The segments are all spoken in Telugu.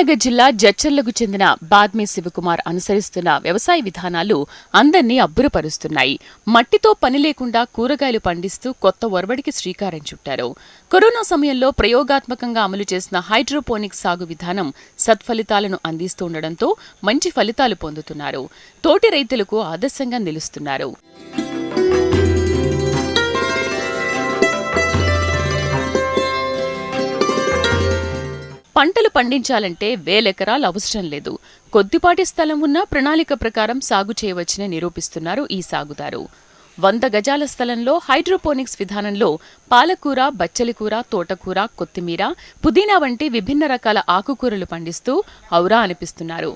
కరీంనగర్ జిల్లా జడ్చర్లకు చెందిన బాద్మి శివకుమార్ అనుసరిస్తున్న వ్యవసాయ విధానాలు అందర్నీ అబ్బురపరుస్తున్నాయి. మట్టితో పని లేకుండా కూరగాయలు పండిస్తూ కొత్త ఒరవడికి శ్రీకారం చుట్టారు. కరోనా సమయంలో ప్రయోగాత్మకంగా అమలు చేసిన హైడ్రోపోనిక్ సాగు విధానం సత్ఫలితాలను అందిస్తుండటంతో మంచి ఫలితాలు పొందుతున్నారు. తోటి రైతులకు ఆదర్శంగా నిలుస్తున్నారు. పంటలు పండించాలంటే వేలెకరాలు అవసరం లేదు. కొద్దిపాటి స్థలం ఉన్నా ప్రణాళిక ప్రకారం సాగు చేయవచ్చని నిరూపిస్తున్నారు ఈ సాగుదారు. 100 గజాల స్థలంలో హైడ్రోపోనిక్స్ విధానంలో పాలకూర, బచ్చలికూర, తోటకూర, కొత్తిమీర, పుదీనా వంటి విభిన్న రకాల ఆకుకూరలు పండిస్తూ ఔరా అనిపిస్తున్నారు.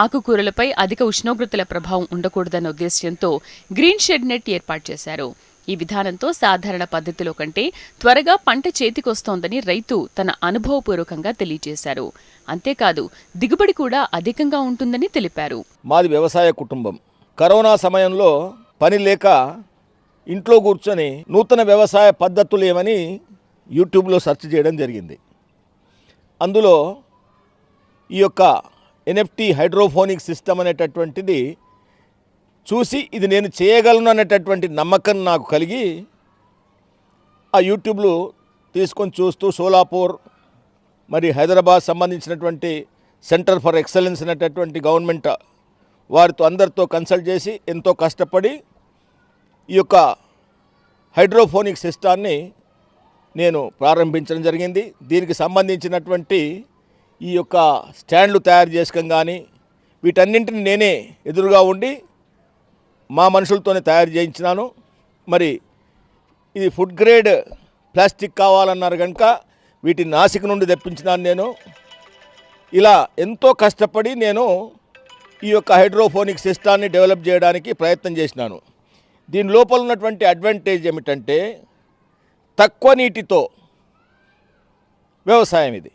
ఆకుకూరలపై అధిక ఉష్ణోగ్రతల ప్రభావం ఉండకూడదన్న ఉద్దేశ్యంతో గ్రీన్ షెడ్ నెట్ ఏర్పాటు చేశారు. ఈ విధానంతో సాధారణ పద్ధతిలో కంటే త్వరగా పంట చేతికొస్తోందని రైతు తన అనుభవపూర్వకంగా తెలియజేశారు. అంతేకాదు దిగుబడి కూడా అధికంగా ఉంటుందని తెలిపారు. మాది వ్యవసాయ కుటుంబం. కరోనా సమయంలో పని లేక ఇంట్లో కూర్చొని నూతన వ్యవసాయ పద్ధతులు ఏమని యూట్యూబ్లో సెర్చ్ చేయడం జరిగింది. అందులో ఈ యొక్క ఎన్ఎఫ్టీ హైడ్రోపోనిక్ సిస్టమ్ అనేటటువంటిది చూసి ఇది నేను చేయగలను అనేటటువంటి నమ్మకం నాకు కలిగి ఆ యూట్యూబ్లో తీసుకొని చూస్తూ సోలాపూర్ మరి హైదరాబాద్ సంబంధించినటువంటి సెంటర్ ఫర్ ఎక్సలెన్స్ అనేటటువంటి గవర్నమెంట్ వారితో అందరితో కన్సల్ట్ చేసి ఎంతో కష్టపడి ఈ యొక్క హైడ్రోపోనిక్ సిస్టాన్ని నేను ప్రారంభించడం జరిగింది. దీనికి సంబంధించినటువంటి ఈ యొక్క స్టాండ్లు తయారు చేసుకోం కానీ వీటన్నింటిని నేనే ఎదురుగా ఉండి మా మనుషులతోనే తయారు చేయించినాను. మరి ఇది ఫుడ్ గ్రేడ్ ప్లాస్టిక్ కావాలన్నారు కనుక వీటిని నాసిక్ నుండి తెప్పించినాను నేను. ఇలా ఎంతో కష్టపడి నేను ఈ యొక్క హైడ్రోపోనిక్ సిస్టాన్ని డెవలప్ చేయడానికి ప్రయత్నం చేసినాను. దీని లోపల ఉన్నటువంటి అడ్వాంటేజ్ ఏమిటంటే తక్కువ నీటితో వ్యవసాయం ఇది.